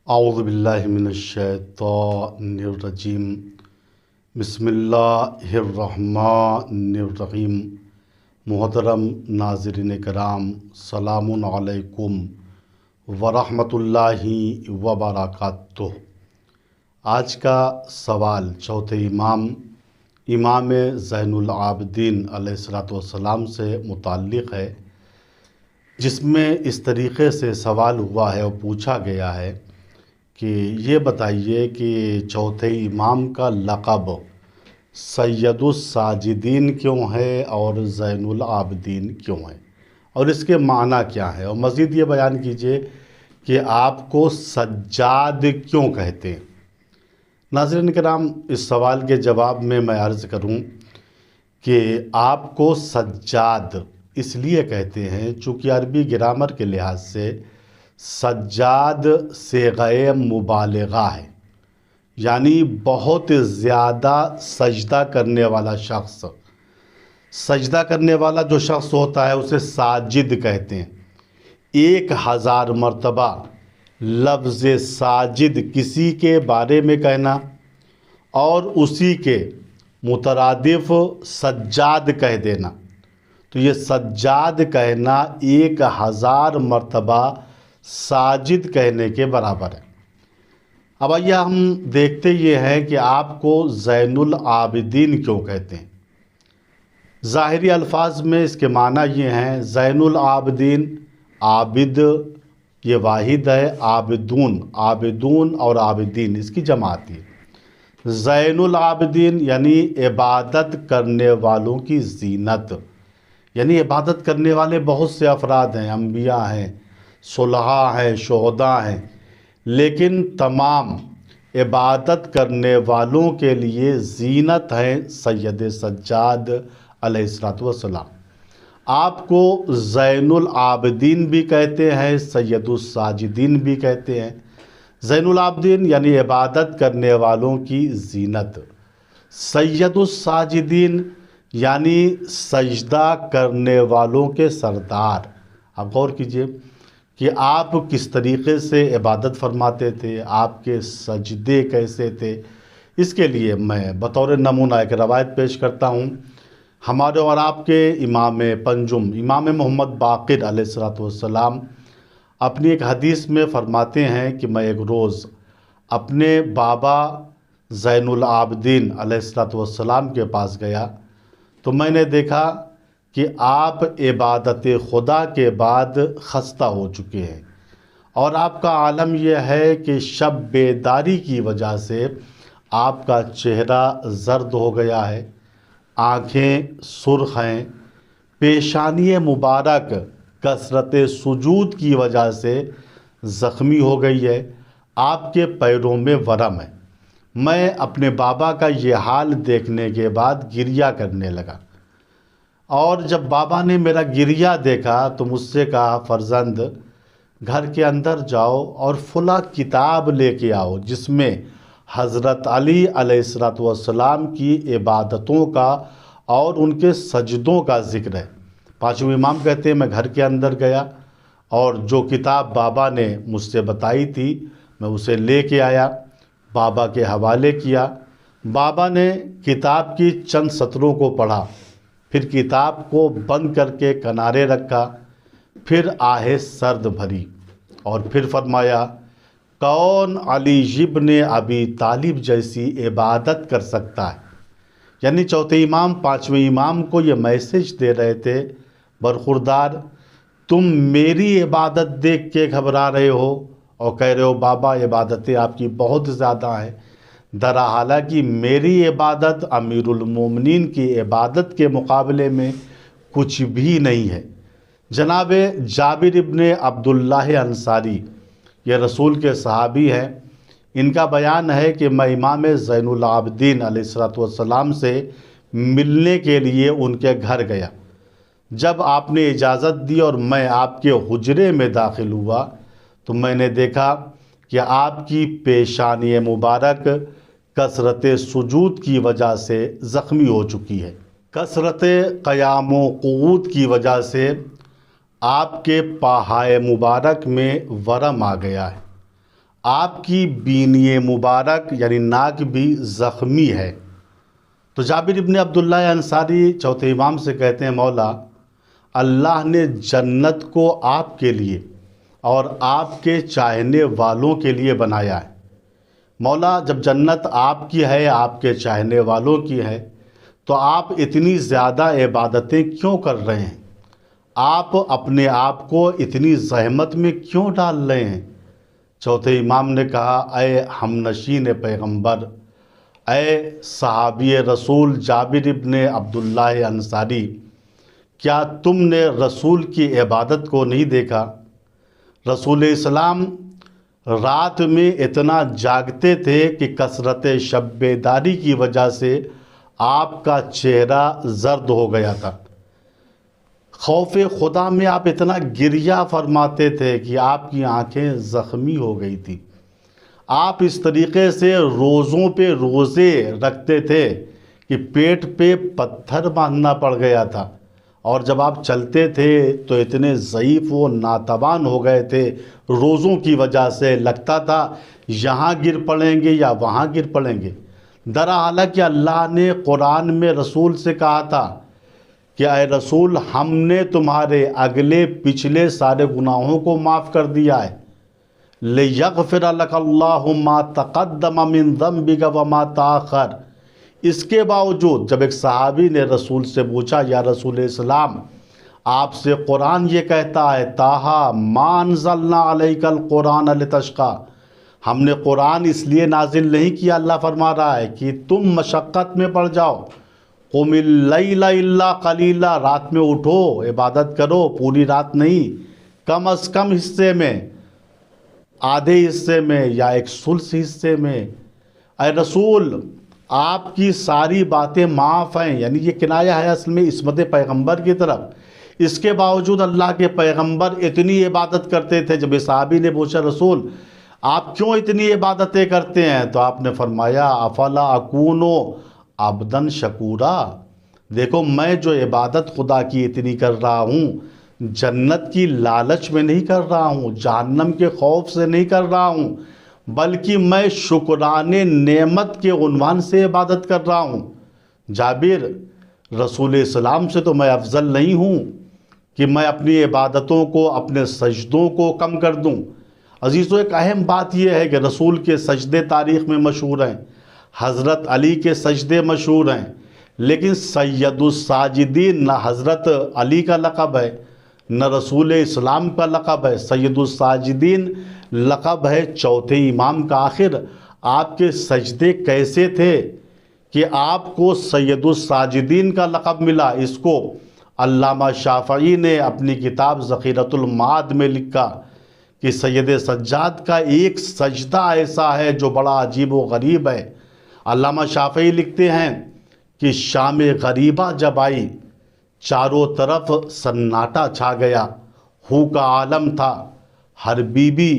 اعوذ باللہ من الشیطان الرجیم بسم اللہ الرحمن الرحیم۔ محترم ناظرین کرام، سلام علیکم ورحمۃ اللہ وبرکاتہ۔ آج کا سوال چوتھے امام زین العابدین علیہ السلام سے متعلق ہے، جس میں اس طریقے سے سوال ہوا ہے اور پوچھا گیا ہے کہ یہ بتائیے کہ چوتھے امام کا لقب سید الساجدین کیوں ہے اور زین العابدین کیوں ہے، اور اس کے معنی کیا ہے، اور مزید یہ بیان کیجئے کہ آپ کو سجاد کیوں کہتے ہیں۔ ناظرین کرام، اس سوال کے جواب میں عرض کروں کہ آپ کو سجاد اس لیے کہتے ہیں چونکہ عربی گرامر کے لحاظ سے سجاد صیغہ مبالغہ ہے، یعنی بہت زیادہ سجدہ کرنے والا شخص۔ سجدہ کرنے والا جو شخص ہوتا ہے اسے ساجد کہتے ہیں۔ 1000 مرتبہ لفظ ساجد کسی کے بارے میں کہنا اور اسی کے مترادف سجاد کہہ دینا، تو یہ سجاد کہنا 1000 مرتبہ ساجد کہنے کے برابر ہے۔ اب آئیے ہم دیکھتے یہ ہیں کہ آپ کو زین العابدین کیوں کہتے ہیں۔ ظاہری الفاظ میں اس کے معنی یہ ہیں، زین العابدین، عابد یہ واحد ہے، عابدون اور عابدین اس کی جماعت ہے۔ زین العابدین یعنی عبادت کرنے والوں کی زینت، یعنی عبادت کرنے والے بہت سے افراد ہیں، انبیاء ہیں، صلحاء ہیں، شہداء ہیں، لیکن تمام عبادت کرنے والوں کے لیے زینت ہیں سید سجاد علیہ السلام۔ آپ کو زین العابدین بھی کہتے ہیں، سید الساجدین بھی کہتے ہیں۔ زین العابدین یعنی عبادت کرنے والوں کی زینت، سید الساجدین یعنی سجدہ کرنے والوں کے سردار۔ آپ غور کیجئے کہ آپ کس طریقے سے عبادت فرماتے تھے، آپ کے سجدے کیسے تھے۔ اس کے لیے میں بطور نمونہ ایک روایت پیش کرتا ہوں۔ ہمارے اور آپ کے امام پنجم امام محمد باقر علیہ السلام اپنی ایک حدیث میں فرماتے ہیں کہ میں ایک روز اپنے بابا زین العابدین علیہ السلام کے پاس گیا تو میں نے دیکھا کہ آپ عبادت خدا کے بعد خستہ ہو چکے ہیں، اور آپ کا عالم یہ ہے کہ شب بیداری کی وجہ سے آپ کا چہرہ زرد ہو گیا ہے، آنکھیں سرخ ہیں، پیشانی مبارک کثرت سجود کی وجہ سے زخمی ہو گئی ہے، آپ کے پیروں میں ورم ہے۔ میں اپنے بابا کا یہ حال دیکھنے کے بعد گریہ کرنے لگا، اور جب بابا نے میرا گریہ دیکھا تو مجھ سے کہا، فرزند گھر کے اندر جاؤ اور فلاں کتاب لے کے آؤ جس میں حضرت علی علیہ السلام کی عبادتوں کا اور ان کے سجدوں کا ذکر ہے۔ پانچویں امام کہتے ہیں میں گھر کے اندر گیا اور جو کتاب بابا نے مجھ سے بتائی تھی میں اسے لے کے آیا، بابا کے حوالے کیا۔ بابا نے کتاب کی چند سطروں کو پڑھا، پھر کتاب کو بند کر کے کنارے رکھا، پھر آہ سرد بھری اور پھر فرمایا، کون علی ابن ابی طالب جیسی عبادت کر سکتا ہے؟ یعنی چوتھے امام پانچویں امام کو یہ میسج دے رہے تھے، برخوردار تم میری عبادت دیکھ کے گھبرا رہے ہو اور کہہ رہے ہو بابا عبادتیں آپ کی بہت زیادہ ہیں، حالانکہ میری عبادت امیر المومنین کی عبادت کے مقابلے میں کچھ بھی نہیں ہے۔ جناب جابر ابن عبداللہ انصاری یہ رسول کے صحابی ہیں، ان کا بیان ہے کہ میں امام زین العابدین علیہ السلام سے ملنے کے لیے ان کے گھر گیا۔ جب آپ نے اجازت دی اور میں آپ کے حجرے میں داخل ہوا تو میں نے دیکھا کہ آپ کی پیشانی مبارک کثرت سجود کی وجہ سے زخمی ہو چکی ہے، کثرت قیام و قعود کی وجہ سے آپ کے پاہائے مبارک میں ورم آ گیا ہے، آپ کی بینی مبارک یعنی ناک بھی زخمی ہے۔ تو جابر ابن عبداللہ انصاری چوتھے امام سے کہتے ہیں مولا اللہ نے جنت کو آپ کے لیے اور آپ کے چاہنے والوں کے لیے بنایا ہے۔ مولا جب جنت آپ کی ہے، آپ کے چاہنے والوں کی ہے، تو آپ اتنی زیادہ عبادتیں کیوں کر رہے ہیں؟ آپ اپنے آپ کو اتنی زحمت میں کیوں ڈال رہے ہیں؟ چوتھے امام نے کہا اے ہمنشین پیغمبر، اے صحابی رسول جابر ابن عبداللہ انصاری، کیا تم نے رسول کی عبادت کو نہیں دیکھا؟ رسول اسلام رات میں اتنا جاگتے تھے کہ کثرت شب بیداری کی وجہ سے آپ کا چہرہ زرد ہو گیا تھا۔ خوف خدا میں آپ اتنا گریہ فرماتے تھے کہ آپ کی آنکھیں زخمی ہو گئی تھی۔ آپ اس طریقے سے روزوں پہ روزے رکھتے تھے کہ پیٹ پہ پتھر باندھنا پڑ گیا تھا، اور جب آپ چلتے تھے تو اتنے ضعیف و ناتوان ہو گئے تھے روزوں کی وجہ سے، لگتا تھا یہاں گر پڑیں گے یا وہاں گر پڑیں گے۔ حالانکہ اللہ نے قرآن میں رسول سے کہا تھا کہ اے رسول ہم نے تمہارے اگلے پچھلے سارے گناہوں کو معاف کر دیا ہے۔ لِيَغْفِرَ لَكَ اللَّهُ مَا تَقَدَّمَ مِن ذَنبِكَ وَمَا تَأَخَّرَ۔ اس کے باوجود جب ایک صحابی نے رسول سے پوچھا یا رسول اسلام آپ سے قرآن یہ کہتا ہے طٰہٰ مَا أَنزَلْنَا عَلَيْكَ الْقُرْآنَ لِتَشْقَىٰ، ہم نے قرآن اس لیے نازل نہیں کیا، اللہ فرما رہا ہے کہ تم مشقت میں پڑ جاؤ۔ قُمِ اللَّيْلَ إِلَّا قَلِيلًا، رات میں اٹھو عبادت کرو، پوری رات نہیں، کم از کم حصے میں، آدھے حصے میں یا ایک ثلث حصے میں۔ اے رسول آپ کی ساری باتیں معاف ہیں، یعنی یہ کنایہ ہے اصل میں عصمت پیغمبر کی طرف۔ اس کے باوجود اللہ کے پیغمبر اتنی عبادت کرتے تھے۔ جب صحابی نے پوچھا رسول آپ کیوں اتنی عبادتیں کرتے ہیں، تو آپ نے فرمایا افلا اکونو عبدن شکورا، دیکھو میں جو عبادت خدا کی اتنی کر رہا ہوں جنت کی لالچ میں نہیں کر رہا ہوں، جہنم کے خوف سے نہیں کر رہا ہوں، بلکہ میں شکران نعمت کے عنوان سے عبادت کر رہا ہوں۔ جابر رسول اسلام سے تو میں افضل نہیں ہوں کہ میں اپنی عبادتوں کو اپنے سجدوں کو کم کر دوں۔ عزیزو ایک اہم بات یہ ہے کہ رسول کے سجدے تاریخ میں مشہور ہیں، حضرت علی کے سجدے مشہور ہیں، لیکن سید الساجدین نہ حضرت علی کا لقب ہے نہ رسول اسلام کا لقب ہے۔ سید الساجدین لقب ہے چوتھے امام کا۔ آخر آپ کے سجدے کیسے تھے کہ آپ کو سید الساجدین کا لقب ملا؟ اس کو علامہ شافعی نے اپنی کتاب ذخیرۃ المعاد میں لکھا کہ سید سجاد کا ایک سجدہ ایسا ہے جو بڑا عجیب و غریب ہے۔ علامہ شافعی لکھتے ہیں کہ شام غریبہ جب آئی چاروں طرف سناٹا چھا گیا، ہو کا عالم تھا، ہر بیوی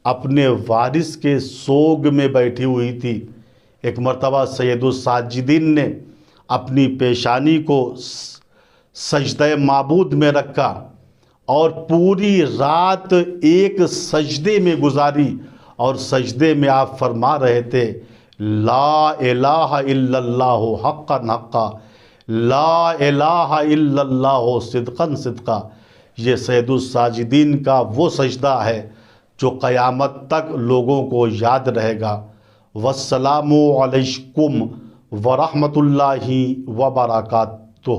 اپنے وارث کے سوگ میں بیٹھی ہوئی تھی۔ ایک مرتبہ سید الساجدین نے اپنی پیشانی کو سجدہ معبود میں رکھا اور پوری رات ایک سجدے میں گزاری، اور سجدے میں آپ فرما رہے تھے لا الہ الا اللہ حقا حقا، لا الہ الا اللہ صدقا صدقا۔ یہ سید الساجدین کا وہ سجدہ ہے جو قیامت تک لوگوں کو یاد رہے گا۔ والسلام علیکم ورحمۃ اللہ وبرکاتہ۔